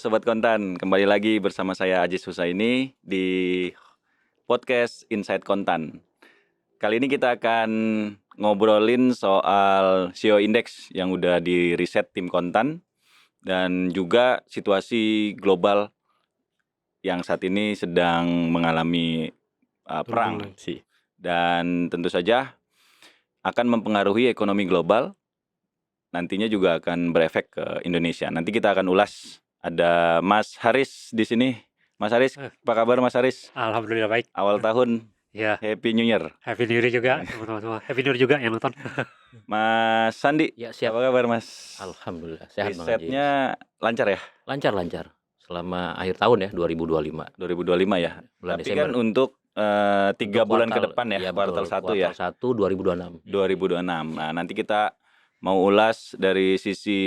Sobat Kontan, kembali lagi bersama saya Aziz Husaini di podcast Inside Kontan. Kali ini kita akan ngobrolin soal CEO Index yang udah di riset tim Kontan dan juga situasi global yang saat ini sedang mengalami perang Turbulensi. dan tentu saja akan mempengaruhi ekonomi global. Nantinya juga akan berefek ke Indonesia. Nanti kita akan ulas. Ada Mas Haris di sini. Mas Haris, apa kabar Mas Haris? Alhamdulillah baik. Awal tahun, Ya, Happy New Year. Happy New Year juga teman-teman. Happy New Year juga yang nonton. Mas Sandi, Ya, siap. apa kabar Mas? Alhamdulillah sehat Bang Aziz. Risetnya lancar ya? Lancar selama akhir tahun ya 2025. 2025 ya. Bulan Tapi Desember. kan untuk 3 Untuk bulan ke kuartal- depan ya, iya, kuartal betul. 1 ya. Kuartal 1 2026. 2026. Nah, nanti kita mau ulas dari sisi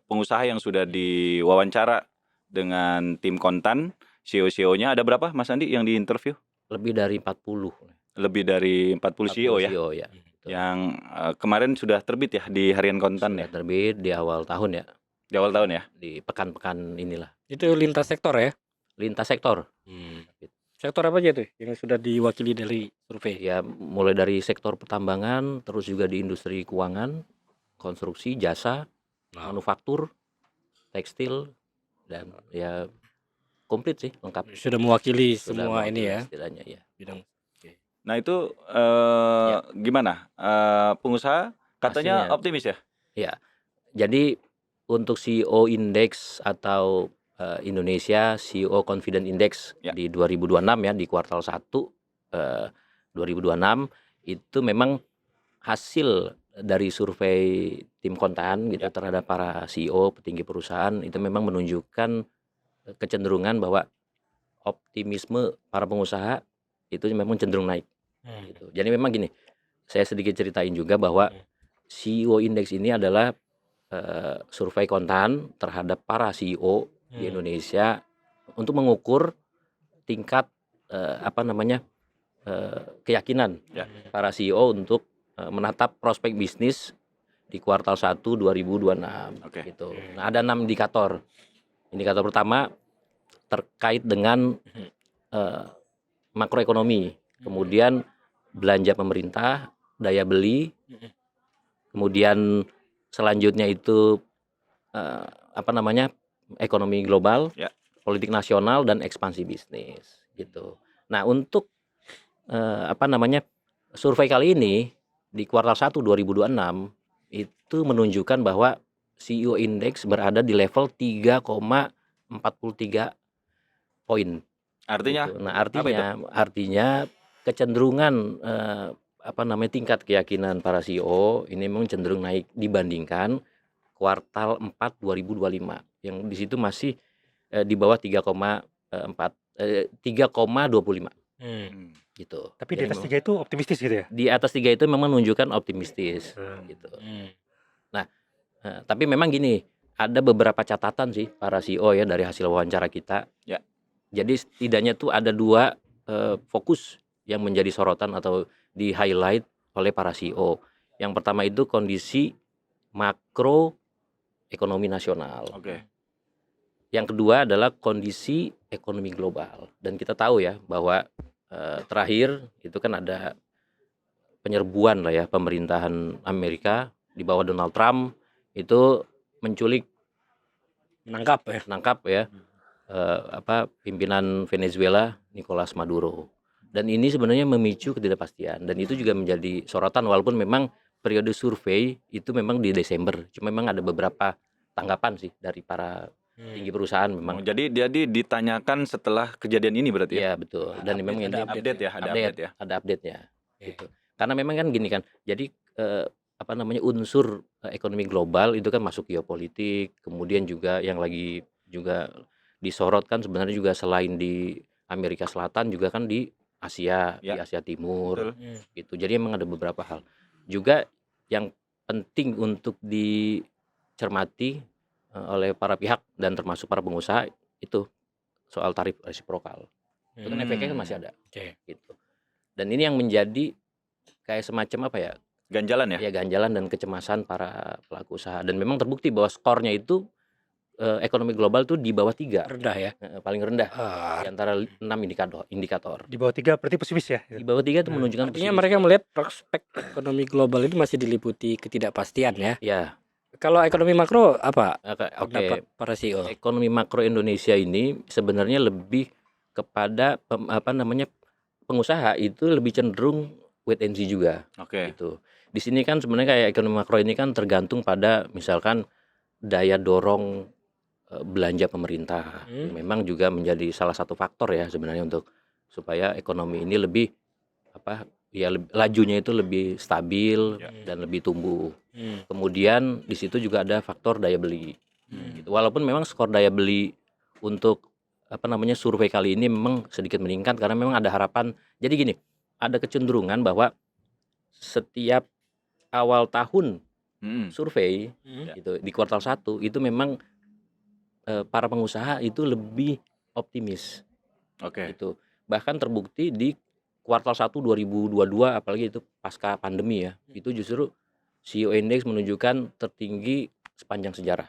pengusaha yang sudah diwawancara dengan tim Kontan, CEO-nya ada berapa Mas Andi yang diinterview? Lebih dari 40. Lebih dari 40 CEO ya. CEO ya. Betul. Yang kemarin sudah terbit ya di Harian Kontan Sudah ya. terbit di awal tahun ya. Di awal tahun ya. Di pekan-pekan inilah. Itu lintas sektor ya. Lintas sektor. Sektor apa aja tuh yang sudah diwakili dari survei? Ya mulai dari sektor pertambangan, terus juga di industri keuangan, konstruksi, jasa, manufaktur, tekstil, dan ya komplit sih, lengkap. Sudah mewakili Sudah semua ini mewakili ya. istilahnya ya. Bidang. Nah itu gimana? Pengusaha katanya Hasilnya. optimis ya? Jadi untuk CEO Index atau Indonesia CEO Confident Index Ya. di 2026 ya, di kuartal 1 2026 itu memang hasil dari survei tim Kontan gitu Ya. terhadap para CEO petinggi perusahaan itu memang menunjukkan kecenderungan bahwa optimisme para pengusaha itu memang cenderung naik gitu. Jadi memang gini, saya sedikit ceritain juga bahwa CEO Index ini adalah survei Kontan terhadap para CEO di Indonesia untuk mengukur tingkat keyakinan Ya. para CEO untuk menatap prospek bisnis di kuartal 1 2026 Oke. gitu. Nah, ada 6 indikator. Indikator pertama terkait dengan makroekonomi, kemudian belanja pemerintah, daya beli, kemudian selanjutnya itu ekonomi global, Ya. politik nasional dan ekspansi bisnis gitu. Nah, untuk survei kali ini di kuartal 1 2026 itu menunjukkan bahwa CEO Index berada di level 3,43 poin. Artinya? Gitu. Nah, artinya kecenderungan tingkat keyakinan para CEO ini memang cenderung naik dibandingkan kuartal 4 2025 yang di situ masih di bawah 3,25 gitu. Tapi di Jadi atas memang 3 itu optimistis gitu ya. di atas 3 itu memang menunjukkan optimistis gitu. Nah, tapi memang gini, ada beberapa catatan sih para CEO ya dari hasil wawancara kita. Ya. Jadi setidaknya tuh ada 2 fokus yang menjadi sorotan atau di highlight oleh para CEO. Yang pertama itu kondisi makro ekonomi nasional. Oke. Yang kedua adalah kondisi ekonomi global. Dan kita tahu ya bahwa terakhir itu kan ada penyerbuan lah ya pemerintahan Amerika di bawah Donald Trump itu menculik, Menangkap ya. pimpinan Venezuela Nicolas Maduro. Dan ini sebenarnya memicu ketidakpastian dan itu juga menjadi sorotan walaupun memang periode survei itu memang di Desember. Cuma memang ada beberapa tanggapan sih dari para tinggi perusahaan memang. Jadi ditanyakan setelah kejadian ini berarti ya? Iya, betul. Dan memang ini Ada update ya? ada update-nya gitu. Karena memang kan gini kan. Jadi unsur ekonomi global itu kan masuk geopolitik, kemudian juga yang lagi juga disorot kan sebenarnya juga selain di Amerika Selatan juga kan di Asia, Ya. di Asia Timur. Betul. Gitu. Jadi emang ada beberapa hal. Juga yang penting untuk dicermati oleh para pihak dan termasuk para pengusaha itu soal tarif resiprokal. Itu kan efeknya kan masih ada. Oke. Gitu. Dan ini yang menjadi kayak semacam Ganjalan ya? ya ganjalan dan kecemasan para pelaku usaha dan memang terbukti bahwa skornya itu ekonomi global tuh di bawah 3, Rendah ya. paling rendah Ah, di antara 6 indikator. Di bawah 3 berarti pesimis ya? Di bawah 3 itu Hmm. menunjukkan artinya pesimisme. mereka melihat prospek ekonomi global itu masih diliputi ketidakpastian ya. Ya, Kalau ekonomi makro apa oke. pendapat para CEO? Ekonomi makro Indonesia ini sebenarnya lebih kepada pengusaha itu lebih cenderung wait and see juga Oke. gitu. Di sini kan sebenarnya kayak ekonomi makro ini kan tergantung pada misalkan daya dorong belanja pemerintah. Hmm. Memang juga menjadi salah satu faktor ya sebenarnya untuk supaya ekonomi ini lebih lajunya itu lebih stabil Ya. dan lebih tumbuh. Hmm. Kemudian di situ juga ada faktor daya beli. Hmm. Gitu. Walaupun memang skor daya beli untuk survei kali ini memang sedikit meningkat karena memang ada harapan. Jadi gini, ada kecenderungan bahwa setiap awal tahun Hmm. survei Hmm. gitu di kuartal 1 itu memang para pengusaha itu lebih optimis Oke. gitu. Bahkan terbukti di kuartal 1 2022 apalagi itu pasca pandemi ya. Itu justru CEO Index menunjukkan tertinggi sepanjang sejarah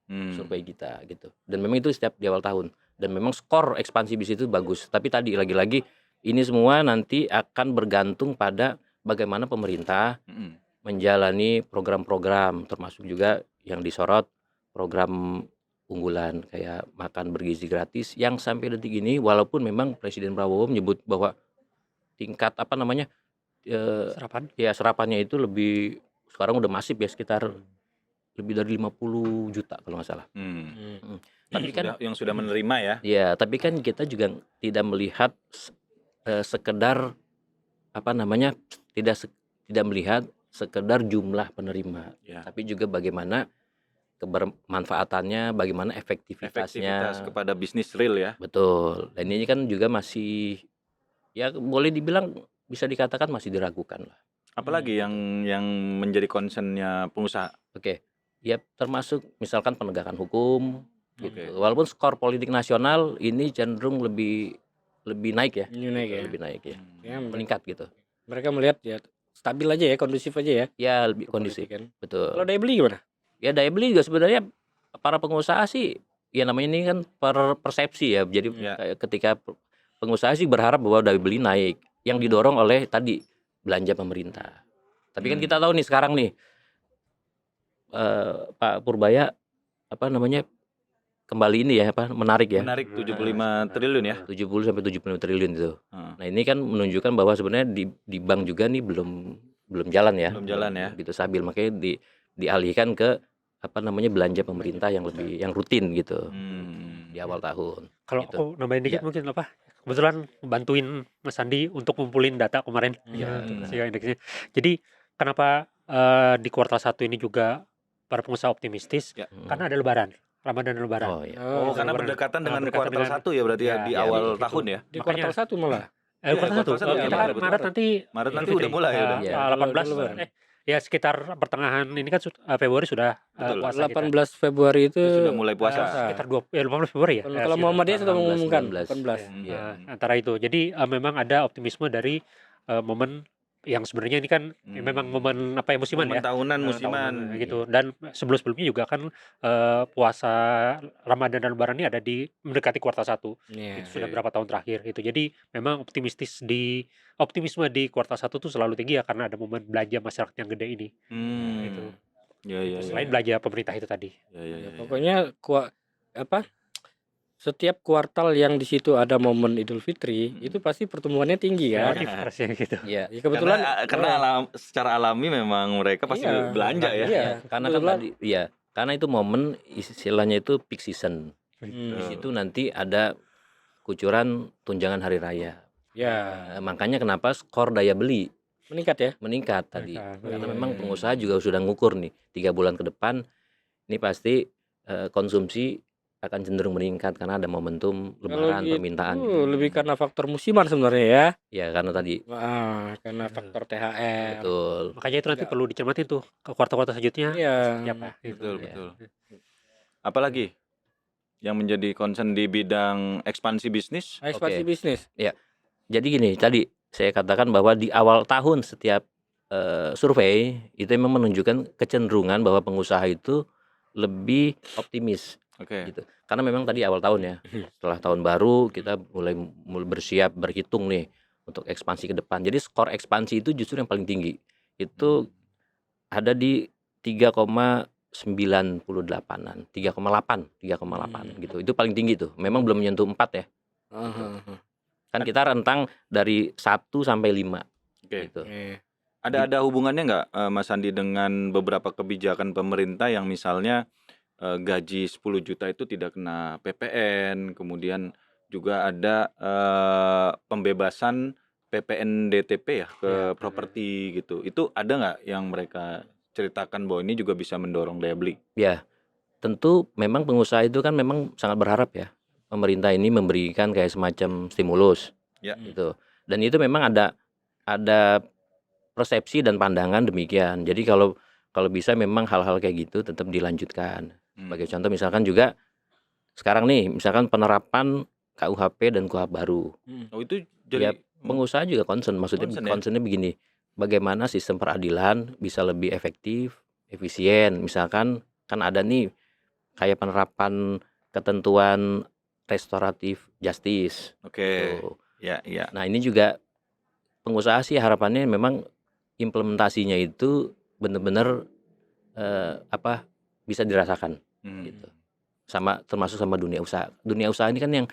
Hmm. survei kita gitu. Dan memang itu setiap di awal tahun. Dan memang skor ekspansi bisnis itu bagus. Tapi tadi lagi-lagi ini semua nanti akan bergantung pada bagaimana pemerintah Hmm. menjalani program-program termasuk juga yang disorot program unggulan kayak makan bergizi gratis yang sampai detik ini walaupun memang Presiden Prabowo menyebut bahwa tingkat Serapan. ya serapannya itu lebih sekarang udah masif ya sekitar lebih dari 50 juta kalau nggak salah. Hmm. Tapi kan yang sudah menerima ya. ya tapi kan kita juga tidak melihat sekedar tidak melihat sekedar jumlah penerima, Ya. tapi juga bagaimana kebermanfaatannya, bagaimana efektivitasnya. Efektivitas kepada bisnis real ya. Betul. Dan ini kan juga masih ya boleh dibilang bisa dikatakan masih diragukan lah. Apalagi yang menjadi concernnya pengusaha. Oke. Ya termasuk misalkan penegakan hukum gitu. Oke. Walaupun skor politik nasional ini cenderung lebih naik ya. Ini naik ya. Lebih naik ya. Ya, Meningkat gitu. mereka melihat ya stabil aja ya, kondusif aja ya. Ya lebih kondisi. Politik kan. Betul. Kalau daya beli gimana? Ya daya beli juga sebenarnya para pengusaha sih ya namanya ini kan persepsi ya. Jadi Ya. kayak ketika pengusaha sih berharap bahwa daya beli naik yang didorong oleh tadi belanja pemerintah. Tapi kan kita tahu nih sekarang nih Pak Purbaya kembali ini ya menarik ya. Menarik 75 triliun ya. 70 sampai 75 triliun itu. Heeh. Nah, ini kan menunjukkan bahwa sebenarnya di bank juga nih belum jalan ya. Belum jalan ya. Gitu stabil makanya dialihkan ke belanja pemerintah yang rutin gitu di awal tahun. Kalau Gitu. aku nambahin dikit Ya. mungkin kebetulan bantuin Mas Andi untuk ngumpulin data kemarin Ya. untuk CEO indeksnya. Jadi kenapa di kuartal 1 ini juga para pengusaha optimistis? Ya. Karena ada lebaran, Ramadan dan lebaran. Oh iya. Oh, karena Lebaran. berdekatan dengan Berdekatan kuartal dengan- 1 ya berarti ya di ya, awal gitu. tahun ya. Di Makanya- kuartal 1 malah. Iya, Kuartal kuartal 1. satu, Kita iya, kan betul. Maret nanti Maret nanti Idul udah Fitri. mulai ya udah. Iya. 18 Lebaran. ya sekitar pertengahan ini kan Februari sudah Betul. puasa kita. 18 Februari itu Itu sudah mulai puasa. Sekitar 15 Februari ya. Kalau sekitar. Muhammadiyah sudah 18, mengumumkan 19. 18. Iya. Antara itu. Jadi memang ada optimisme dari momen yang sebenarnya ini kan memang momen musiman Momen ya. tahunan musiman. Tahunan, gitu. Dan sebelumnya juga kan puasa Ramadan dan Lebaran ini ada di mendekati kuartal 1. Iya. Itu sudah berapa tahun terakhir gitu. Jadi memang optimisme di kuartal 1 tuh selalu tinggi ya karena ada momen belanja masyarakat yang gede ini. Gitu. Ya ya. Selain belanja pemerintah itu tadi. Ya ya ya. Pokoknya setiap kuartal yang di situ ada momen Idul Fitri itu pasti pertumbuhannya tinggi kan. Relatif harusnya gitu. Iya. Ya, kebetulan Karena secara alami memang mereka pasti Iya. belanja ya. Iya. Karena kan Kebetulan- tadi karena itu momen istilahnya itu peak season. Hmm. Di situ nanti ada kucuran tunjangan hari raya. Ya, Makanya kenapa skor daya beli meningkat ya. meningkat tadi. Meningkat. Karena Iya, memang iya. pengusaha juga sudah ngukur nih 3 bulan ke depan ini pasti konsumsi akan cenderung meningkat karena ada momentum lebaran gitu, permintaan. lebih karena faktor musiman sebenarnya ya. Ya karena tadi Karena faktor THR. betul. Makanya itu nanti perlu dicermati tuh ke kuartal-kuartal selanjutnya. Iya. Siapa? Gitu. Betul Iya. betul. Apalagi yang menjadi concern di bidang ekspansi bisnis? Ekspansi Oke. bisnis. Jadi gini, tadi saya katakan bahwa di awal tahun setiap survei itu memang menunjukkan kecenderungan bahwa pengusaha itu lebih optimis Oke. gitu. Karena memang tadi awal tahun ya, setelah tahun baru kita mulai bersiap berhitung nih untuk ekspansi ke depan. Jadi skor ekspansi itu justru yang paling tinggi. Itu ada di 3,98-an, 3,8 gitu. Itu paling tinggi tuh. Memang belum menyentuh 4 ya. Kan kita rentang dari 1 sampai 5 Oke. gitu. Ada hubungannya nggak, Mas Andi, dengan beberapa kebijakan pemerintah yang misalnya gaji 10 juta itu tidak kena PPN, kemudian juga ada pembebasan PPNDTP ya ke properti gitu. Itu ada nggak yang mereka ceritakan bahwa ini juga bisa mendorong daya beli? Ya, tentu memang pengusaha itu kan memang sangat berharap ya pemerintah ini memberikan kayak semacam stimulus Ya. gitu. Dan itu memang ada persepsi dan pandangan demikian. Jadi kalau bisa memang hal-hal kayak gitu tetap dilanjutkan. Sebagai contoh misalkan juga sekarang nih misalkan penerapan KUHP dan KUHP baru. Oh itu Ya, jadi pengusaha juga concern, maksudnya Concern ya? concernnya begini, bagaimana sistem peradilan bisa lebih efektif, efisien. Misalkan kan ada nih kayak penerapan ketentuan restoratif justice Oke. gitu. Ya, ya. Nah ini juga pengusaha sih harapannya memang implementasinya itu benar-benar bisa dirasakan gitu. Sama termasuk sama dunia usaha. Dunia usaha ini kan yang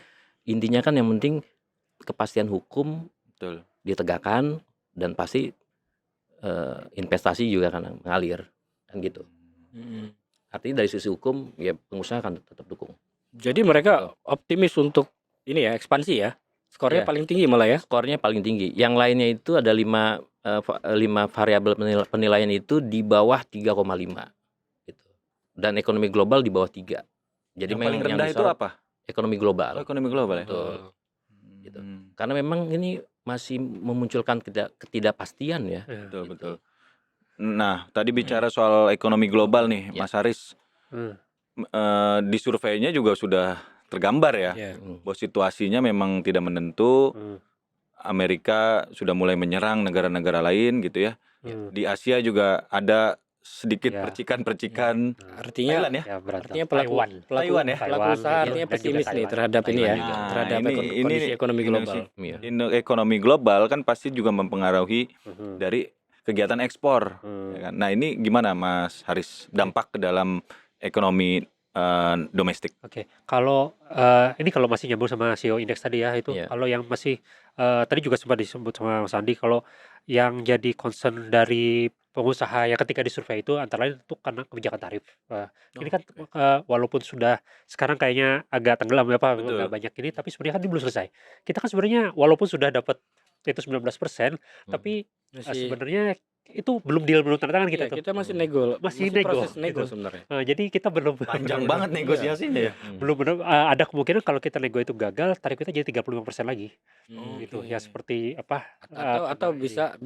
intinya kan yang penting kepastian hukum Betul. ditegakkan dan pasti investasi juga akan mengalir kan gitu. Artinya dari sisi hukum ya pengusaha akan tetap dukung. Jadi mereka optimis untuk ini ya ekspansi ya. Skornya Ya. paling tinggi malah ya. Skornya paling tinggi. Yang lainnya itu ada 5 variabel penilaian itu di bawah 3,5 gitu. Dan ekonomi global di bawah 3. Jadi Yang paling rendah itu disorot apa? ekonomi global. Oh, ekonomi global ya. Betul. Gitu. Karena memang ini masih memunculkan ketidakpastian ya. Betul, betul. Nah, tadi bicara soal ekonomi global nih, Ya. Mas Haris. Di surveinya juga sudah tergambar ya, Iya. bahwa situasinya memang tidak menentu. Amerika sudah mulai menyerang negara-negara lain gitu ya. Di Asia juga ada sedikit Ya. percikan-percikan. Artinya Thailand ya? Ya, berantem. artinya pelaku Taiwan. Taiwan ya? pelaku Taiwan, usaha iya, artinya dan juga pesimis nih Taiwan. terhadap ini ya, Taiwan juga. terhadap Nah, kondisi ekonomi global. Iya. Ekonomi global kan pasti juga mempengaruhi Mhm. dari kegiatan ekspor. Hmm. Ya kan? Nah, ini gimana Mas Haris dampak ke dalam ekonomi domestik? Oke, kalau ini kalau masih nyambung sama CEO indeks tadi ya itu, Iya. kalau yang masih tadi juga sempat disebut sama Mas Andi, kalau yang jadi concern dari pengusaha yang ketika disurvei itu antara lain itu karena kebijakan tarif. Ini kan walaupun sudah sekarang kayaknya agak tenggelam ya Pak, Betul. nggak banyak ini, tapi sebenarnya kan ini belum selesai. Kita kan sebenarnya walaupun sudah dapat itu 19%, tapi Masih sebenarnya itu belum deal, belum tanda tangan kita iya, tuh. kita masih nego. Masih nego, proses nego gitu. sebenarnya. Jadi kita belum Panjang benar-benar- banget negosiasinya ya. belum benar ada kemungkinan kalau kita nego itu gagal, tarif kita jadi 35% lagi gitu. Oke. Ya seperti apa? Atau bisa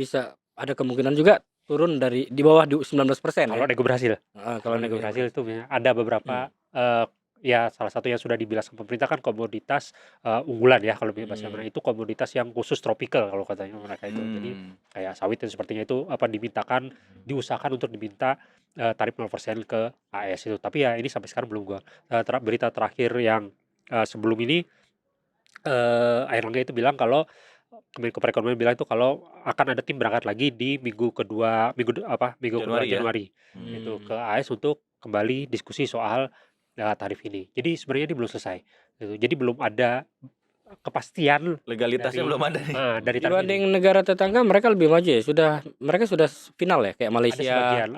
ada kemungkinan juga turun dari di bawah 19% kalau ya. nego berhasil. Kalau Kalau nego nego berhasil itu ada beberapa ya salah satu yang sudah dibilang sama pemerintah kan komoditas unggulan ya kalau bahasa mana itu komoditas yang khusus tropical kalau katanya mereka itu. Jadi kayak sawit dan sepertinya itu diusahakan untuk diminta tarif 0% ke AS itu. Tapi ya ini sampai sekarang belum gua berita terakhir yang sebelum ini Airlangga itu bilang kalau Kemenko Perekonomian bilang itu kalau akan ada tim berangkat lagi di minggu kedua Januari ya? Januari itu ke AS untuk kembali diskusi soal tarif ini. Jadi sebenarnya ini belum selesai. Gitu. Jadi belum ada kepastian Legalitasnya dari- belum ada nih. dari tarif dibanding ini. negara tetangga mereka lebih maju ya. Mereka sudah final ya kayak Ada Malaysia. sebagian,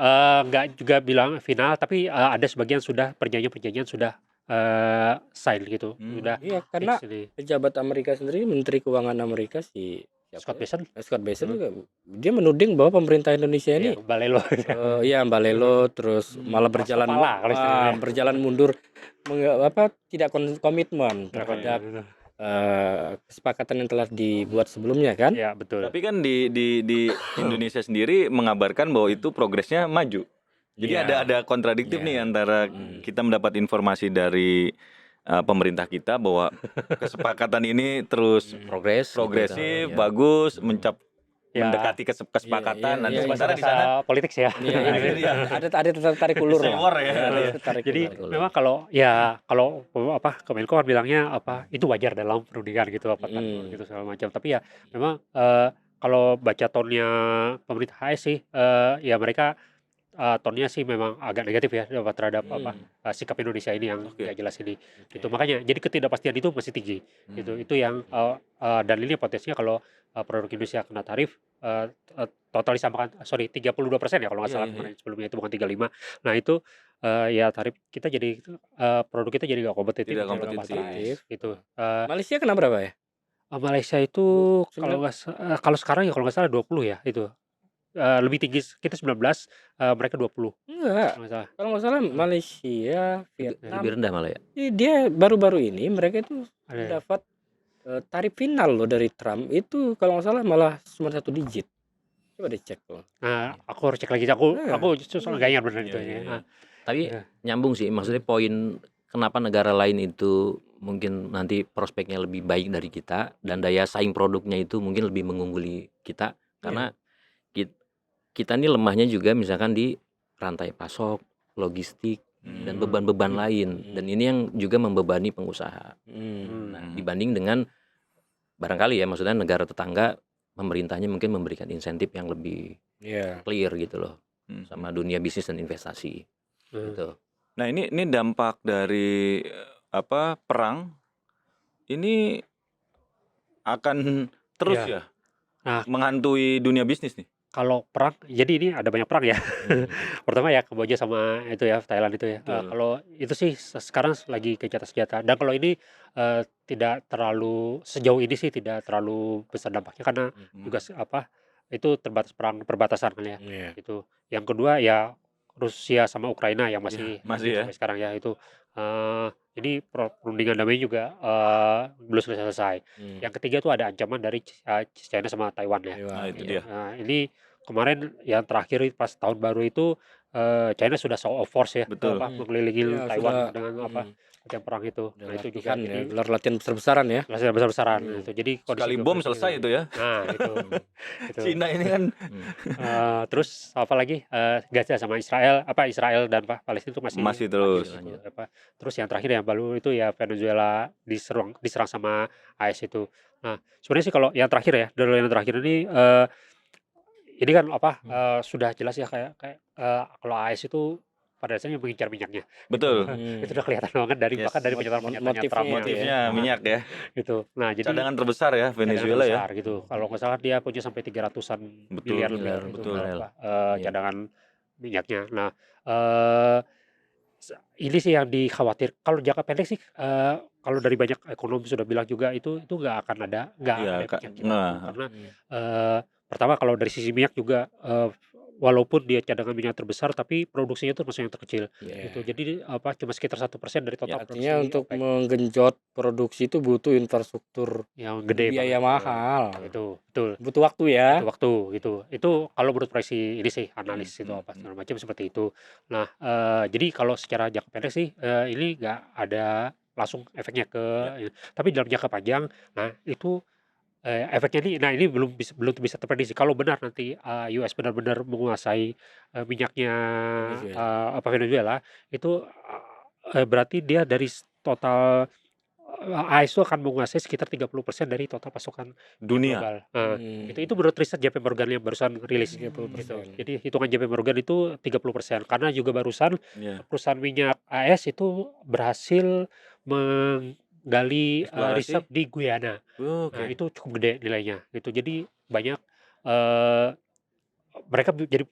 nggak juga bilang final, tapi ada sebagian sudah perjanjian sudah sign gitu, sudah Iya, karena fix ini. pejabat Amerika sendiri, Menteri Keuangan Amerika Scott Bessent, Scott Bessent juga dia menuding bahwa pemerintah Indonesia ini Balelo. iya Balelo terus malah berjalan Kepala kalau istilahnya. berjalan mundur tidak komitmen terhadap kesepakatan yang telah dibuat sebelumnya kan. Ya betul. Tapi kan di Indonesia sendiri mengabarkan bahwa itu progresnya maju. Jadi Iya. ada kontradiktif Iya. nih antara kita mendapat informasi dari pemerintah kita bahwa kesepakatan ini terus Progresif, progresif, gitu. Ya. bagus, Ya. mendekati kesepakatan, Iya, nanti iya, sementara iya. di sana politik ya. Iya, Nah, itu dia. ada tarik ulur lah. Sewor ya. Ada tarik Jadi ulur. memang kalau Kemenko kan bilangnya itu wajar dalam perundingan gitu gitu segala macam. Tapi ya memang kalau baca tone-nya pemerintah AS sih ya mereka tone-nya sih memang agak negatif ya terhadap sikap Indonesia ini yang Oke. nggak jelas ini. Itu makanya jadi ketidakpastian itu masih tinggi. Itu yang dan ini potensinya kalau produk Indonesia kena tarif total disamakan 32% ya kalau nggak Iya, salah iya, kemarin sebelumnya itu bukan 35. Nah itu ya tarif kita jadi produk kita jadi nggak kompetitif, Tidak jadi nggak kompetitif. kompetitif gitu. Malaysia kena berapa ya? Malaysia itu kalau sekarang ya kalau nggak salah 20 ya itu. Lebih tinggi kita 19, mereka 20 Enggak. kalau nggak salah. Kalau nggak salah Malaysia, Lebih Vietnam. rendah malah ya. Dia baru-baru ini mereka itu Ada. dapat tarif final loh dari Trump itu kalau nggak salah malah cuma 1 digit. Coba deh cek loh. Nah, aku harus cek lagi. Aku justru nggak ingat benar Iya, itu iya, ya. iya. Nah, Tapi Iya. nyambung sih, maksudnya poin kenapa negara lain itu mungkin nanti prospeknya lebih baik dari kita dan daya saing produknya itu mungkin lebih mengungguli kita karena kita ini lemahnya juga misalkan di rantai pasok, logistik dan beban-beban lain dan ini yang juga membebani pengusaha. Nah, dibanding dengan barangkali ya maksudnya negara tetangga pemerintahnya mungkin memberikan insentif yang lebih clear gitu loh sama dunia bisnis dan investasi gitu. Nah, ini dampak dari perang ini akan terus Iya. ya Nah. menghantui dunia bisnis nih. Kalau perang, jadi ini ada banyak perang ya. Pertama ya Kamboja sama itu ya Thailand itu ya. Kalau itu sih sekarang lagi gencatan senjata. Dan kalau ini tidak terlalu sejauh ini sih tidak terlalu besar dampaknya karena juga itu terbatas perang perbatasan kan ya. Itu. Yang kedua ya Rusia sama Ukraina yang masih ya. sampai sekarang ya itu. Jadi perundingan damai juga belum selesai. Yang ketiga tuh ada ancaman dari China sama Taiwan ya. Nah, itu dia. Nah, ini kemarin yang terakhir pas tahun baru itu China sudah show of force ya, Betul. mengelilingi Ya, Taiwan sudah, dengan latihan perang itu. Nah itu juga latihan ya, jadi gelar latihan besar-besaran ya. latihan besar-besaran itu. Jadi Sekali kondisi bom geopolitik selesai itu ya. Nah itu. Cina ini kan Terus apa lagi Gaza sama Israel dan Palestina itu Masih terus. lanjut, terus yang terakhir yang baru itu ya Venezuela diserang sama AS itu. Nah sebenarnya sih kalau yang terakhir ya dari yang terakhir ini kan sudah jelas ya kayak kalau AS itu pada dasarnya mengincar minyaknya. Betul. Itu udah kelihatan banget dari Yes. bahkan dari pernyataan-pernyataannya Trump ya. Motifnya minyak ya. Gitu. Nah, jadi Cadangan terbesar ya Venezuela ya. besar gitu. Kalau nggak salah dia punya sampai 300-an Betul, miliar miliar, itu betul. cadangan minyaknya. Nah, ini sih yang dikhawatir. Kalau jangka pendek sih kalau dari banyak ekonomi sudah bilang juga itu nggak akan ada Iya, efeknya gitu. nah. Karena pertama kalau dari sisi minyak juga walaupun dia cadangan minyak terbesar tapi produksinya itu masih yang terkecil gitu. Jadi cuma sekitar 1% dari total produksi Artinya untuk OPEC menggenjot produksi itu butuh infrastruktur yang gede biaya banget. mahal. Itu betul. Butuh waktu ya. Butuh waktu gitu. Itu kalau menurut proyeksi ini sih analis itu segala macam seperti itu. Nah, jadi kalau secara jangka pendek sih ini nggak ada langsung efeknya tapi dalam jangka panjang, nah itu efeknya ini belum bisa terprediksi. Kalau benar nanti US benar-benar menguasai minyaknya Venezuela itu berarti dia dari total AS itu akan menguasai sekitar 30% dari total pasokan Dunia. global. Itu menurut riset JP Morgan yang barusan rilis. 30%. Gitu. Jadi hitungan JP Morgan itu 30% karena juga barusan Iya. perusahaan minyak AS itu berhasil menggali Eksplorasi. riset di Guyana. Oke. Nah, itu cukup gede nilainya. Gitu. Jadi banyak mereka jadi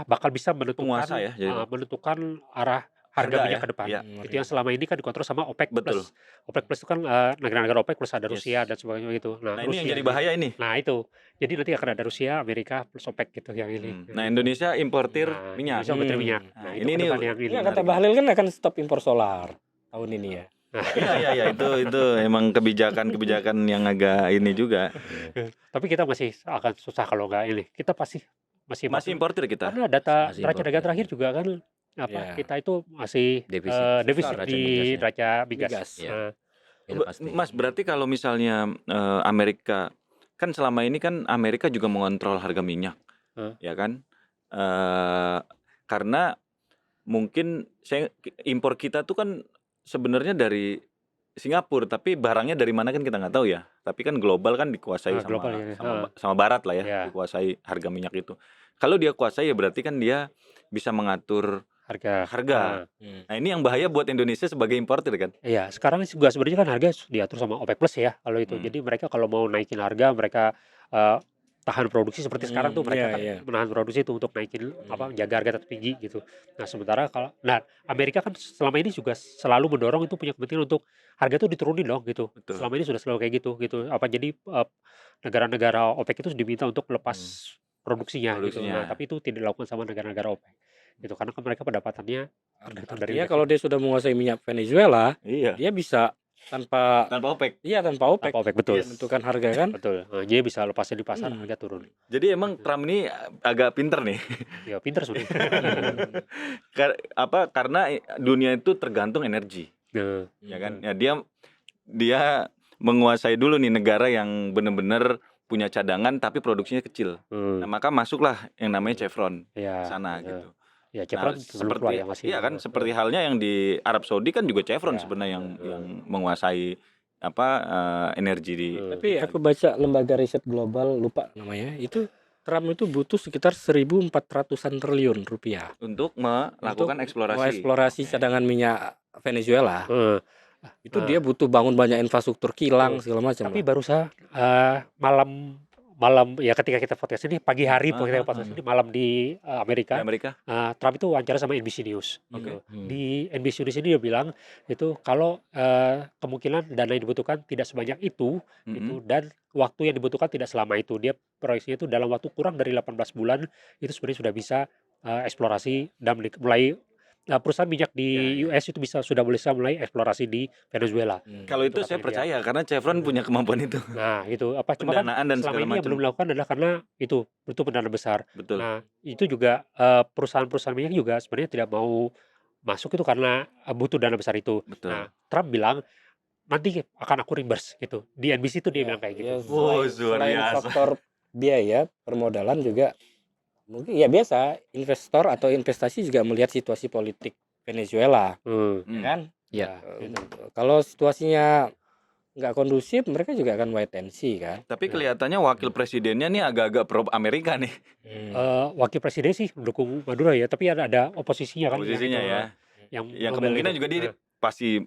bakal bisa menentukan Penguasa ya, jadi. menentukan arah harga minyak ya. ke depan. Iya. Itu yang selama ini kan dikontrol sama OPEC Betul. Plus. OPEC Plus itu kan negara-negara OPEC plus ada Yes. Rusia dan sebagainya gitu. Nah, ini Rusia yang jadi bahaya ini. Nah, itu. Jadi nanti akan ada Rusia, Amerika plus OPEC gitu yang ini. Nah, Indonesia importir minyak. Indonesia importir minyak. Nah, Nah, ini itu ke depan yang ini. Nah, kata Bahlil kan akan stop impor solar tahun ini ya. Iya, itu emang kebijakan yang agak ini juga. Tapi kita masih akan susah kalau nggak ini. Kita pasti Masih importir kita. karena data Masih neraca importir. dagang terakhir juga kan Ya. kita itu masih Defisit. defisit Neraca di migasnya. neraca migas. Migas, ya. Nah, Itu pasti. Mas, berarti kalau misalnya Amerika kan selama ini kan Amerika juga mengontrol harga minyak, ya kan? Karena mungkin impor kita tuh kan sebenarnya dari Singapura, tapi barangnya dari mana kan kita nggak tahu ya. Tapi kan global kan dikuasai Global ya. sama Barat lah ya, Ya. dikuasai harga minyak itu. Kalau dia kuasai ya berarti kan dia bisa mengatur harga. Nah ini yang bahaya buat Indonesia sebagai importer kan. Iya, sekarang juga sebenarnya kan harga diatur sama OPEC Plus ya kalau itu. Jadi mereka kalau mau naikin harga, mereka tahan produksi seperti sekarang tuh mereka kan menahan produksi itu untuk naikin jaga harga tetap tinggi gitu. Nah sementara Amerika kan selama ini juga selalu mendorong itu punya kepentingan untuk harga tuh diturunin dong gitu. Betul. Selama ini sudah selalu kayak gitu. Jadi negara-negara OPEC itu diminta untuk lepas produksinya gitu. Nah tapi itu tidak dilakukan sama negara-negara OPEC gitu karena kan mereka pendapatannya Artinya kalau dia sudah menguasai minyak Venezuela, Iya. dia bisa tanpa OPEC. Iya, tanpa OPEC. OPEC betul. Menentukan harga kan? Betul. Nah, dia bisa lepasnya di pasar harga turun. Jadi emang Trump ini agak pinter nih. Ya pinter sebenarnya. Karena dunia itu tergantung energi. Ya kan? Ya dia menguasai dulu nih negara yang benar-benar punya cadangan tapi produksinya kecil. Nah, maka masuklah yang namanya Chevron sana gitu. Ya Chevron seperti halnya yang di Arab Saudi kan juga Chevron sebenarnya yang menguasai energi di. Tapi aku baca lembaga riset global, lupa namanya, itu Trump itu butuh sekitar 1.400-an triliun rupiah untuk melakukan eksplorasi cadangan minyak Venezuela. Itu dia butuh bangun banyak infrastruktur kilang segala macam. Tapi barusan malam ya ketika kita podcast ini pagi hari kita podcast ini malam di Amerika. Trump itu wawancara sama NBC News gitu. Di NBC News ini dia bilang itu kalau kemungkinan dana yang dibutuhkan tidak sebanyak itu gitu, dan waktu yang dibutuhkan tidak selama itu. Dia proyeksinya itu dalam waktu kurang dari 18 bulan itu sebenarnya sudah bisa eksplorasi dan mulai perusahaan minyak di US itu sudah bisa mulai eksplorasi di Venezuela. Kalau itu saya percaya karena Chevron punya kemampuan itu. Nah, itu cuma kan Pendanaan dan selama segala ini yang macam. belum dilakukan adalah karena itu butuh pendanaan besar. Betul. Nah, itu juga perusahaan-perusahaan minyak juga sebenarnya tidak mau masuk itu karena butuh dana besar itu. Betul. Nah, Trump bilang nanti akan aku reimburse gitu. Di NBC itu dia bilang kayak gitu. Selain faktor biaya permodalan juga mungkin ya biasa investor atau investasi juga melihat situasi politik Venezuela, kan? Ya. Kalau situasinya nggak kondusif, mereka juga akan wait and see kan. Tapi kelihatannya wakil presidennya nih agak-agak pro Amerika nih. Wakil presiden sih mendukung Maduro ya, tapi ada oposisinya kan. Oposisinya ya. Yang kemungkinan juga dia pasti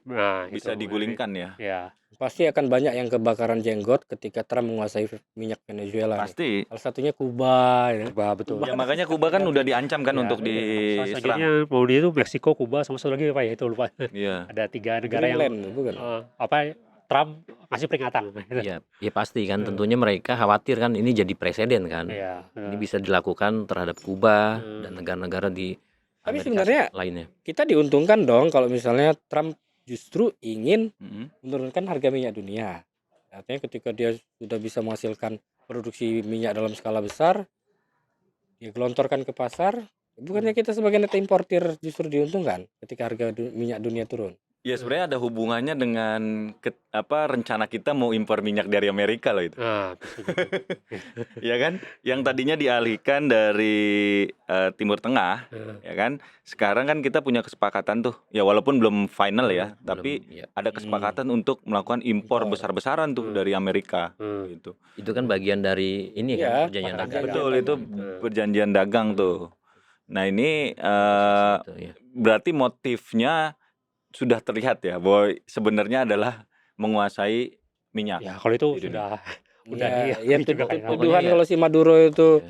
bisa digulingkan ya. Ya. Pasti akan banyak yang kebakaran jenggot ketika Trump menguasai minyak Venezuela. Pasti. Salah satunya Kuba, Kuba betul. Ya makanya Kuba kan udah diancam kan untuk diserang. Selanjutnya mau dia itu Meksiko, Kuba, sama satu lagi apa ya itu lupa. Iya. Ada 3 negara Greenland, yang bukan? Trump ngasih peringatan. Ya pasti kan, tentunya mereka khawatir kan ini jadi presiden kan. Ini bisa dilakukan terhadap Kuba dan negara-negara di Tapi Amerika sebenarnya lainnya. Kita diuntungkan dong kalau misalnya Trump justru ingin menurunkan harga minyak dunia. Artinya ketika dia sudah bisa menghasilkan produksi minyak dalam skala besar, dia gelontorkan ke pasar, bukannya kita sebagai net importer justru diuntungkan ketika harga minyak dunia turun? Ya sebenarnya ada hubungannya dengan rencana kita mau impor minyak dari Amerika loh itu. Ya kan? Yang tadinya dialihkan dari Timur Tengah, ya kan? Sekarang kan kita punya kesepakatan tuh. Ya walaupun belum final ya, tapi ada kesepakatan untuk melakukan impor besar-besaran tuh dari Amerika gitu. Itu kan bagian dari ini kan perjanjian dagang. Betul, itu perjanjian dagang tuh. Nah, ini berarti motifnya sudah terlihat ya bahwa sebenarnya adalah menguasai minyak. Ya kalau itu sudah tuduhan kalau si Maduro itu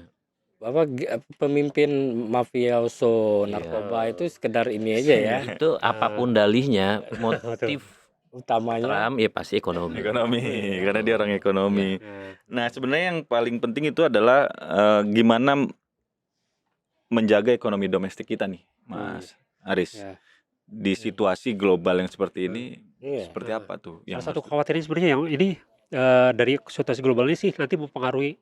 pemimpin mafioso narkoba itu sekedar ini aja ya. Itu apapun dalihnya, motif utamanya Trump ya pasti ekonomi karena dia orang ekonomi. Nah sebenarnya yang paling penting itu adalah gimana menjaga ekonomi domestik kita nih, Mas Aris. Di situasi global yang seperti ini, seperti apa tuh? Salah satu kekhawatiran sebenarnya yang ini dari situasi global ini sih nanti mempengaruhi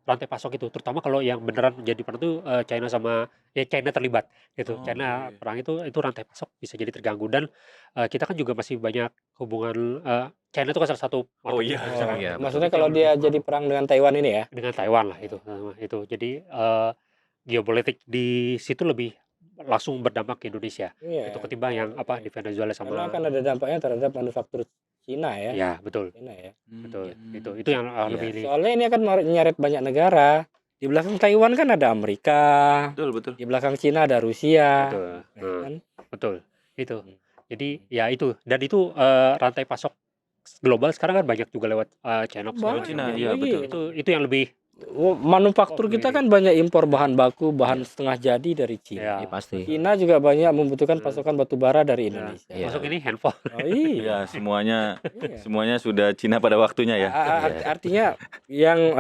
rantai pasok itu, terutama kalau yang beneran jadi perang itu China sama China terlibat gitu. Oh, China oke. perang itu rantai pasok bisa jadi terganggu dan kita kan juga masih banyak hubungan China itu kan salah satu Oh, market iya. kita bisa kan. iya, betul. Maksudnya Itu kalau yang dia lebih jadi perang dengan Taiwan ini ya? dengan Taiwan lah itu. Jadi geopolitik di situ lebih langsung berdampak ke Indonesia. Itu Iya. ketimbang yang apa di Venezuela Karena sama akan ada dampaknya terhadap manufaktur Cina ya. ya betul. China ya. Betul. Hmm. Itu yang Iya. lebih ini. Soalnya ini akan nyeret banyak negara. Di belakang Taiwan kan ada Amerika, Betul. di belakang Cina ada Rusia, Betul. ya kan? Betul. Itu. Hmm. Jadi ya itu dan itu rantai pasok global sekarang kan banyak juga lewat China. Banyak. Cina, Jadi iya, betul. itu yang lebih Manufaktur kita kan banyak impor bahan baku, bahan setengah jadi dari ya. Cina. Iya, pasti. Cina juga banyak membutuhkan pasokan batu bara dari Indonesia. Iya. Masuk ini handphone. Oh iya. Ya, semuanya Iya. sudah Cina pada waktunya ya. Artinya yang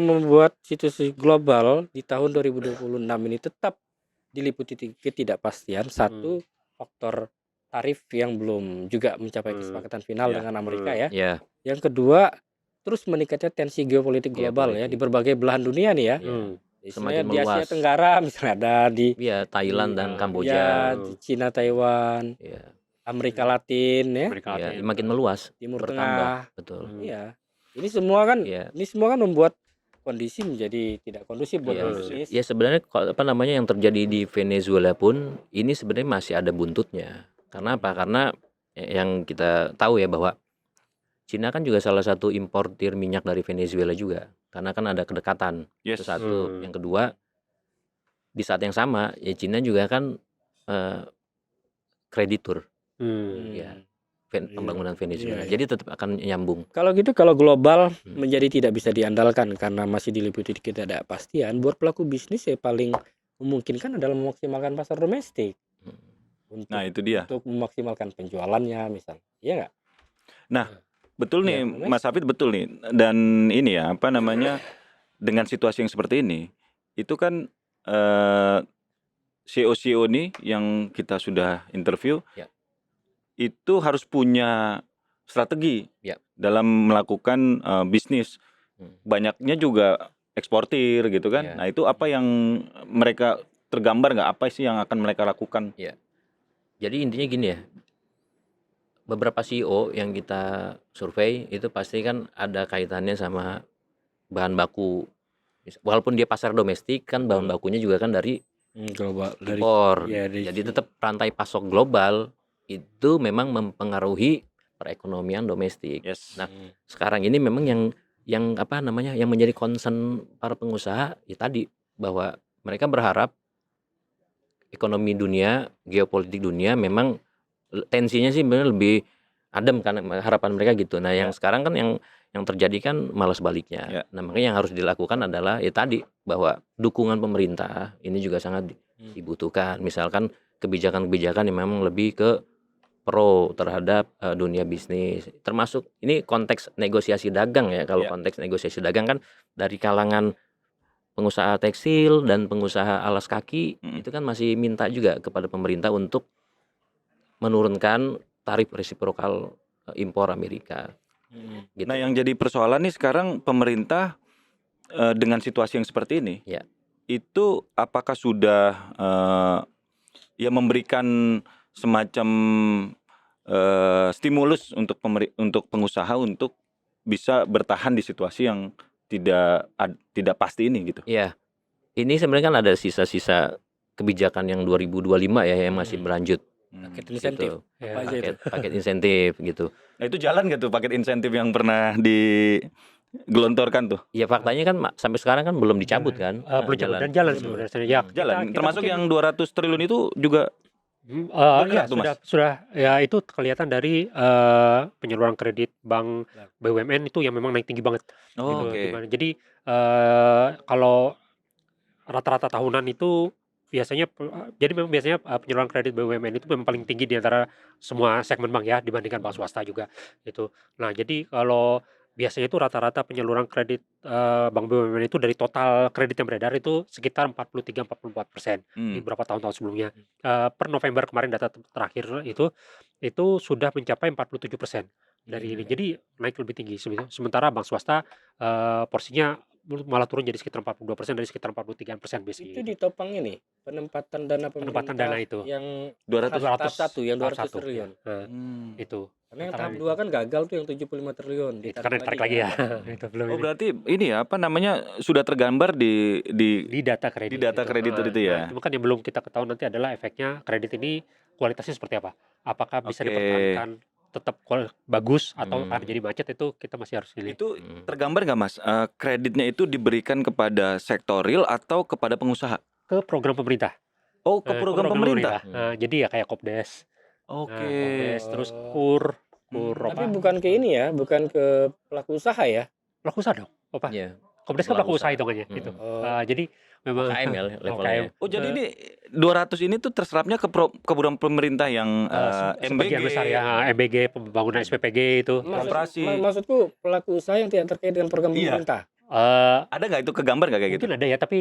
membuat situasi global di tahun 2026 ini tetap diliputi ketidakpastian. Satu, faktor tarif yang belum juga mencapai kesepakatan final Iya. dengan Amerika ya. Iya. Yang kedua, terus meningkatnya tensi geopolitik global ya di berbagai belahan dunia nih ya. Iya. Misalnya Semakin di Asia meluas. Tenggara misalnya ada di Iya, Thailand dan ya, Kamboja. di Cina, Taiwan, Iya. Amerika Latin ya, Amerika Iya, Latin. makin meluas, Timur bertambah, Tengah. betul. Iya. Ini semua kan Iya. membuat kondisi menjadi tidak kondusif buat Iya. bisnis. Ya sebenarnya yang terjadi di Venezuela pun ini sebenarnya masih ada buntutnya. Karena apa? Karena yang kita tahu ya bahwa Cina kan juga salah satu importir minyak dari Venezuela juga. Karena kan ada kedekatan. Yes. Itu satu. Yang kedua, di saat yang sama ya Cina juga kan kreditur ya pembangunan Venezuela. Iya. Jadi tetap akan nyambung. Kalau gitu, kalau global menjadi tidak bisa diandalkan karena masih diliputi ketidakpastian, buat pelaku bisnis ya paling memungkinkan adalah memaksimalkan pasar domestik. Nah, itu dia. Untuk memaksimalkan penjualannya misal. Iya nggak? Nah, betul nih Ya, Mas Hafid, betul nih. Dan ini ya, apa namanya, dengan situasi yang seperti ini, itu kan CEO-CEO nih yang kita sudah interview, Ya. itu harus punya strategi Ya. dalam melakukan bisnis. Banyaknya juga eksportir gitu kan. Ya. Nah, itu apa yang mereka tergambar nggak? Apa sih yang akan mereka lakukan? Ya. Jadi intinya gini ya, beberapa CEO yang kita survei itu pasti kan ada kaitannya sama bahan baku. Walaupun dia pasar domestik kan bahan bakunya juga kan dari global, impor. dari Jadi tetap rantai pasok global itu memang mempengaruhi perekonomian domestik. Yes. Nah, sekarang ini memang yang apa namanya yang menjadi concern para pengusaha ya tadi bahwa mereka berharap ekonomi dunia, geopolitik dunia memang tensinya sih benar lebih adem kan harapan mereka gitu. Nah, yang sekarang kan yang terjadi kan malah sebaliknya. Ya. Nah, makanya yang harus dilakukan adalah ya tadi bahwa dukungan pemerintah ini juga sangat dibutuhkan. Misalkan kebijakan-kebijakan yang memang lebih ke pro terhadap dunia bisnis. Termasuk ini konteks negosiasi dagang ya. Kalau konteks negosiasi dagang kan dari kalangan pengusaha tekstil dan pengusaha alas kaki itu kan masih minta juga kepada pemerintah untuk menurunkan tarif resiprokal impor Amerika. Gitu. Nah, yang jadi persoalan nih sekarang pemerintah dengan situasi yang seperti ini, itu apakah sudah ya memberikan semacam stimulus untuk pengusaha untuk bisa bertahan di situasi yang tidak pasti ini gitu? Iya, ini sebenarnya kan ada sisa-sisa kebijakan yang 2025 ya yang masih berlanjut. Paket insentif. Gitu. Apa aja itu? Paket insentif gitu. Nah, itu jalan nggak tuh paket insentif yang pernah digelontorkan tuh? Ya faktanya kan sampai sekarang kan belum dicabut kan. Belum jalan dan jalan sebenarnya. Ya, Jalan. kita Termasuk mungkin- yang 200 triliun itu juga ya, tuh, Mas. sudah ya itu kelihatan dari penyaluran kredit bank BUMN itu yang memang naik tinggi banget. Oh, Gitu, oke. dimana. Jadi kalau rata-rata tahunan itu biasanya jadi memang biasanya penyaluran kredit BUMN itu memang paling tinggi di antara semua segmen bank ya dibandingkan bank swasta juga gitu. Nah, jadi kalau biasanya itu rata-rata penyaluran kredit bank BUMN itu dari total kredit yang beredar itu sekitar 43-44% di beberapa tahun-tahun sebelumnya. Per November kemarin data terakhir itu sudah mencapai 47% dari ini. Jadi naik lebih tinggi. Sementara bank swasta porsinya malah turun jadi sekitar 42% dari sekitar 43% Itu biasanya. ditopang ini penempatan dana Penempatan pemerintah dana itu. yang 200. tahap 1 yang tahap 200 1 ya. triliun. Nah, Hmm. itu. Karena yang Antara tahap itu. 2 kan gagal tuh yang 75 triliun Itu karena ditarik lagi ya. Itu belum Oh ini. berarti ini ya apa namanya sudah tergambar Di data kredit. di data kredit itu ya. Cuma kan yang belum kita ketahui nanti adalah efeknya kredit ini kualitasnya seperti apa. Apakah bisa Oke. dipertahankan tetap bagus atau akan jadi macet, itu kita masih harus lihat. Itu tergambar nggak Mas? Kreditnya itu diberikan kepada sektor real atau kepada pengusaha? Ke program pemerintah. Oh ke program pemerintah. Jadi ya kayak Kopdes. Oke. Kopdes terus KUR Tapi apa? bukan ke ini ya, bukan ke pelaku usaha ya. Pelaku usaha dong. Apa? Iya. Kopdes kan pelaku Pelaku usaha usaha. hitungannya gitu. Oh. Jadi memang UKM ya levelnya. Oh jadi ini 200 ini tuh terserapnya ke program pemerintah yang sebagian MBG. besar ya, MBG, pembangunan SPPG itu. Koperasi. Maksudku pelaku usaha yang tidak terkait dengan program Iya. pemerintah. Ada nggak itu kegambar nggak kayak gitu? Mungkin ada ya, tapi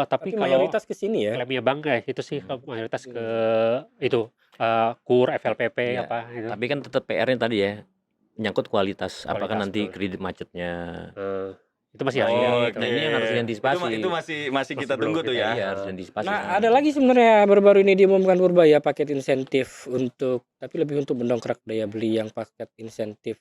Tapi kalau mayoritas ke sini ya. klaimnya bank itu sih mayoritas ke itu KUR, FLPP Iya. apa itu. Tapi kan tetap PR-nya tadi ya, menyangkut kualitas. Apakah Kualitas, nanti betul. kredit macetnya? Itu masih harus Oh, dilihat. Nah, ini yang harus diantisipasi. Itu masih kita belum tunggu tuh kita- ya. Iya, harus diantisipasi. Nah, ada lagi sebenarnya baru-baru ini diumumkan Purbaya paket insentif tapi lebih untuk mendongkrak daya beli, yang paket insentif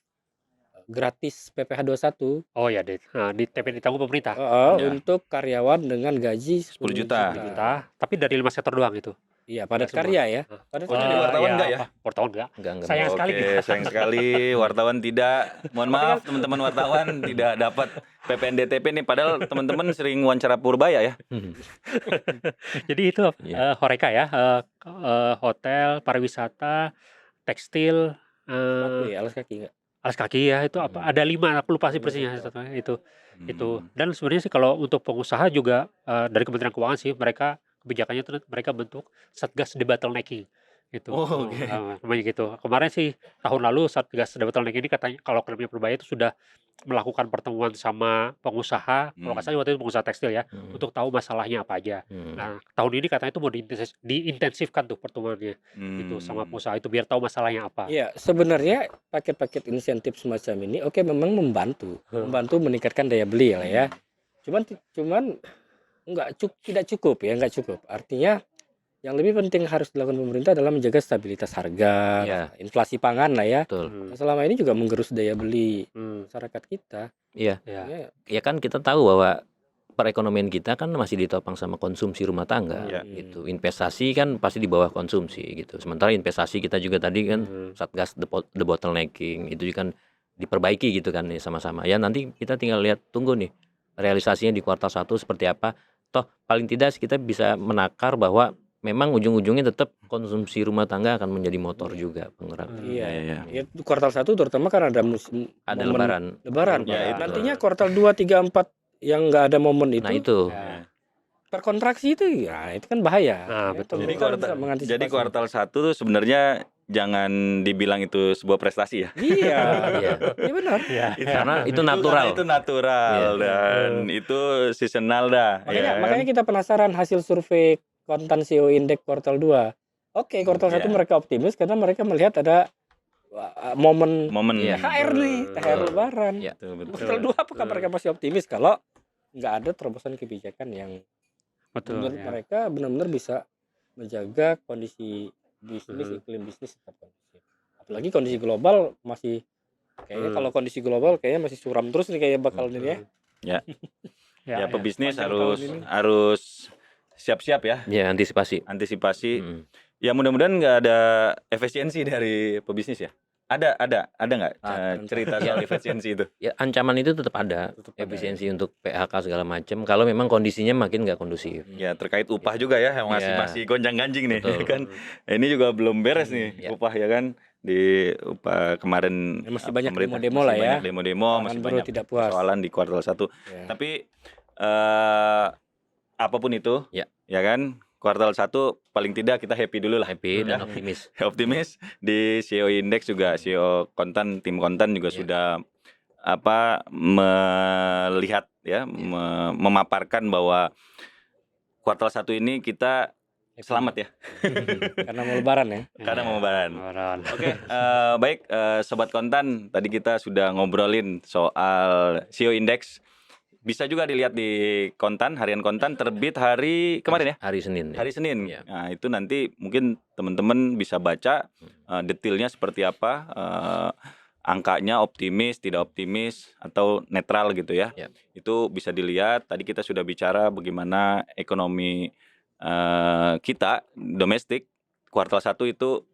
gratis PPh 21 Oh ya, di TP ditanggung pemerintah. Ya. untuk karyawan dengan gaji 10 juta. Juta, tapi dari 5 sektor doang itu. Iya, padat Nggak semua. karya ya. Padat Oh, jadi karya. wartawan nggak ya? Wartawan enggak. Enggak. Sayang sekali Oke, gitu. sayang sekali wartawan tidak. Mohon maaf teman-teman wartawan tidak dapat PPNDTP nih, padahal teman-teman sering wawancara Purbaya ya. Jadi itu Iya. Horeca ya, hotel, pariwisata, tekstil, Sepatu ya, alas kaki enggak? alas kaki ya, itu apa? Ada 5, aku lupa sih persisnya satunya itu. Dan sebenarnya sih kalau untuk pengusaha juga dari Kementerian Keuangan sih, mereka kebijakannya itu mereka bentuk Satgas Debottlenecking gitu. Oh, oke. Namanya gitu. Kemarin sih tahun lalu Satgas Debottlenecking ini katanya kalau klaimnya Purbaya itu sudah melakukan pertemuan sama pengusaha, kalau nggak salah waktu itu pengusaha tekstil ya, untuk tahu masalahnya apa aja. Nah, tahun ini katanya itu mau diintensifkan tuh pertemuannya gitu sama pengusaha itu biar tahu masalahnya apa. Iya, sebenarnya paket-paket insentif semacam ini oke memang membantu meningkatkan daya beli lah ya. Cuman tidak cukup ya, nggak cukup. Artinya yang lebih penting harus dilakukan pemerintah adalah menjaga stabilitas harga, Iya. inflasi pangan lah ya. Betul. Selama ini juga menggerus daya beli masyarakat kita. Iya. Ya. Ya kan kita tahu bahwa perekonomian kita kan masih ditopang sama konsumsi rumah tangga Iya. gitu. Investasi kan pasti di bawah konsumsi gitu. Sementara investasi kita juga tadi kan Satgas Debottlenecking itu kan diperbaiki gitu kan nih sama-sama. Ya nanti kita tinggal lihat tunggu nih realisasinya di kuartal 1 seperti apa. Toh paling tidak kita bisa menakar bahwa memang ujung-ujungnya tetap konsumsi rumah tangga akan menjadi motor juga penggerak. Iya. Ya, kuartal 1 terutama kan ada momen lebaran. Ya, itu. Nantinya kuartal 2, 3, 4 yang nggak ada momen itu. Nah itu. Terkontraksi itu ya, itu kan bahaya. Nah, betul. Jadi Pemerintah bisa mengantisipasi. Jadi kuartal 1 tuh sebenarnya jangan dibilang itu sebuah prestasi ya. Iya. Iya. Iya benar. Karena itu natural. Itu natural dan itu seasonal dah. Makanya kita penasaran hasil survei kontan CEO Indeks kuartal 2. Oke, kuartal 1 mereka optimis karena mereka melihat ada momen THR nih, THR lebaran. Iya. Kuartal 2 apakah mereka masih optimis kalau nggak ada terobosan kebijakan yang menurut mereka benar-benar bisa menjaga kondisi bisnis, iklim bisnis tetap kondusif. Apalagi kondisi global masih kayaknya kalau kondisi global kayaknya masih suram terus nih kayak bakal ini ya. Ya pebisnis Panjang tahun ini. harus siap-siap ya. Ya antisipasi. Ya mudah-mudahan nggak ada efisiensi dari pebisnis ya. Ada nggak cerita soal efisiensi itu? Ya ancaman itu tetap ada, efisiensi untuk PHK segala macam. Kalau memang kondisinya makin nggak kondusif. Ya terkait upah juga ya, yang masih gonjang-ganjing nih. Betul. Kan. Ini juga belum beres nih upah ya kan. Di upah kemarin Masih banyak pemerintah, demo-demo lah ya. banyak demo-demo, masih Buruh banyak tidak puas. persoalan di kuartal 1. Ya. Tapi apapun itu, Ya. ya kan, kuartal 1 paling tidak kita happy dulu lah. Happy dan optimis. Optimis di CEO Index juga, CEO Kontan, tim Kontan juga sudah melihat ya, memaparkan bahwa kuartal 1 ini kita selamat ya. Karena mau lebaran ya. Karena mau lebaran. Oke, baik Sobat Kontan, tadi kita sudah ngobrolin soal CEO Index bisa juga dilihat di Kontan, harian Kontan terbit hari kemarin ya? Hari Senin. Hari Senin. Iya. Nah, itu nanti mungkin teman-teman bisa baca detailnya seperti apa, angkanya optimis, tidak optimis, atau netral gitu ya. Ya. Itu bisa dilihat. Tadi kita sudah bicara bagaimana ekonomi kita domestik kuartal 1 itu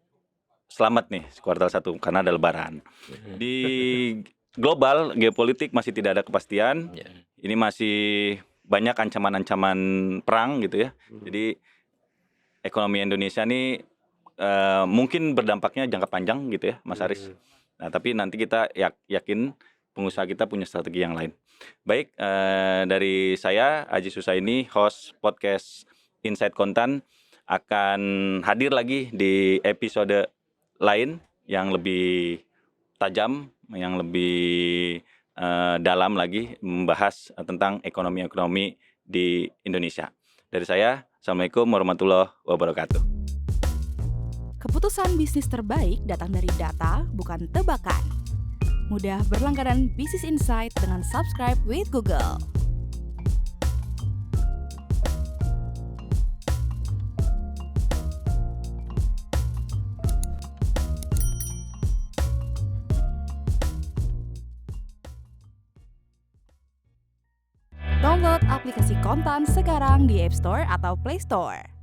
selamat nih kuartal 1 karena ada lebaran. Di global geopolitik masih tidak ada kepastian. Ya. Ini masih banyak ancaman-ancaman perang gitu ya. Jadi ekonomi Indonesia nih mungkin berdampaknya jangka panjang gitu ya, Mas Aris. Nah, tapi nanti kita yakin pengusaha kita punya strategi yang lain. Baik, dari saya Aji Susaini, host podcast Inside Kontan, akan hadir lagi di episode lain yang lebih tajam, yang lebih dalam lagi membahas tentang ekonomi di Indonesia. Dari saya, Assalamualaikum warahmatullahi wabarakatuh. Keputusan bisnis terbaik datang dari data, bukan tebakan. Mudah berlangganan Business Insight dengan subscribe with Google. Download aplikasi Kontan sekarang di App Store atau Play Store.